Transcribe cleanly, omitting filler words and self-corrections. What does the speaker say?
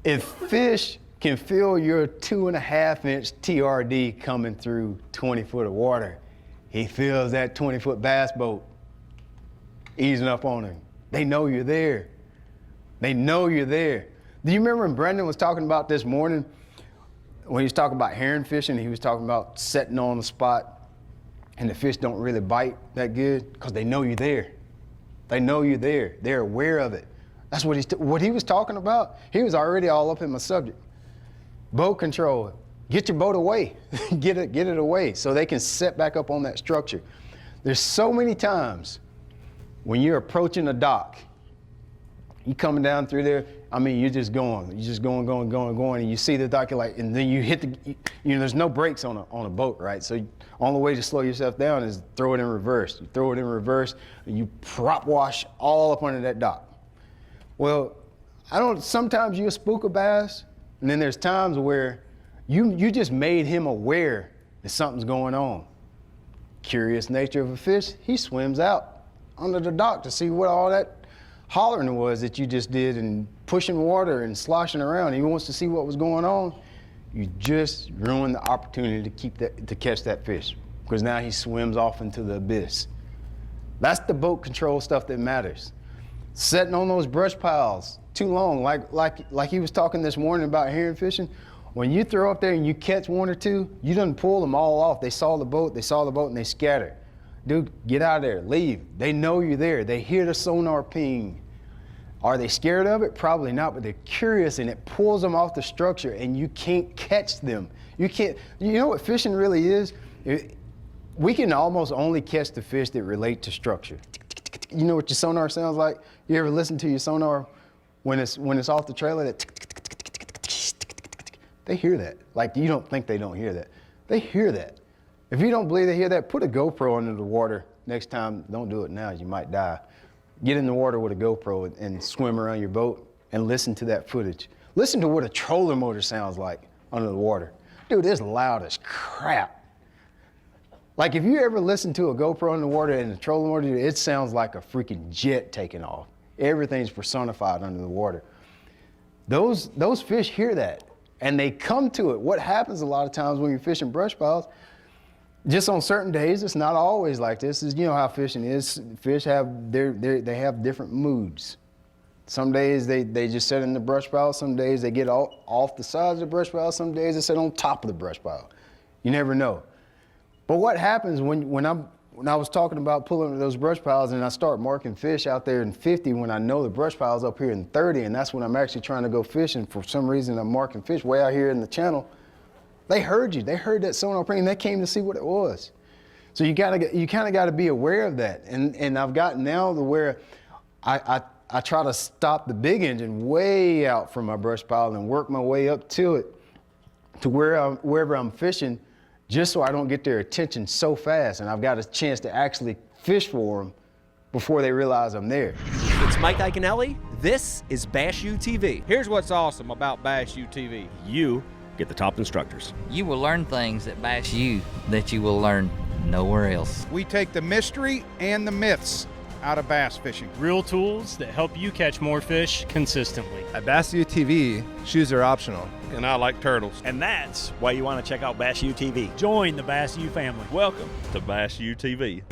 If fish can feel your 2.5-inch TRD coming through 20 foot of water, he feels that 20-foot bass boat easing up on him. They know you're there. They know you're there. Do you remember when Brendan was talking about this morning, when he was talking about herring fishing, he was talking about setting on the spot and the fish don't really bite that good because they know you're there. They know you're there. They're aware of it. That's what he was talking about. He was already all up in my subject. Boat control. Get your boat away. get it away so they can set back up on that structure. There's so many times when you're approaching a dock, you coming down through there, I mean, you're just going, and you see the dock, you're like, and then you hit there's no brakes on a boat, right? So only way to slow yourself down is throw it in reverse. You throw it in reverse, and you prop wash all up under that dock. Well, sometimes you'll spook a bass, and then there's times where you just made him aware that something's going on. Curious nature of a fish, he swims out under the dock to see what all that hollering was that you just did and pushing water and sloshing around. He wants to see what was going on. You just ruined the opportunity to catch that fish because now he swims off into the abyss. That's the boat control stuff that matters. Setting on those brush piles too long, like he was talking this morning about herring fishing. When you throw up there and you catch one or two, you done pull them all off. They saw the boat and they scatter. Dude, get out of there, leave. They know you're there. They hear the sonar ping. Are they scared of it? Probably not, but they're curious and it pulls them off the structure and you can't catch them. You know what fishing really is? We can almost only catch the fish that relate to structure. You know what your sonar sounds like? You ever listen to your sonar when it's off the trailer? They hear that. Like you don't think they don't hear that. They hear that. If you don't believe they hear that, put a GoPro under the water next time. Don't do it now, you might die. Get in the water with a GoPro and swim around your boat and listen to that footage. Listen to what a trolling motor sounds like under the water. Dude, it's loud as crap. Like if you ever listen to a GoPro in the water and a trolling motor, it sounds like a freaking jet taking off. Everything's personified under the water. Those fish hear that and they come to it. What happens a lot of times when you're fishing brush piles, just on certain days, it's not always like this. You know how fishing is. Fish have they have different moods. Some days they just sit in the brush pile. Some days they get off the sides of the brush pile. Some days they sit on top of the brush pile. You never know. But what happens when I was talking about pulling those brush piles and I start marking fish out there in 50 when I know the brush pile's up here in 30 and that's when I'm actually trying to go fishing. For some reason I'm marking fish way out here in the channel. They heard you. They heard that sonar ping. They came to see what it was. So you kind of got to be aware of that. And I've gotten now to where I try to stop the big engine way out from my brush pile and work my way up to it, to wherever I'm fishing, just so I don't get their attention so fast. And I've got a chance to actually fish for them before they realize I'm there. It's Mike Iaconelli. This is Bass U TV. Here's what's awesome about Bass U TV. You get the top instructors. You will learn things at Bass U that you will learn nowhere else. We take the mystery and the myths out of bass fishing. Real tools that help you catch more fish consistently. At Bass U TV, shoes are optional. And I like turtles. And that's why you want to check out Bass U TV. Join the Bass U family. Welcome to Bass U TV.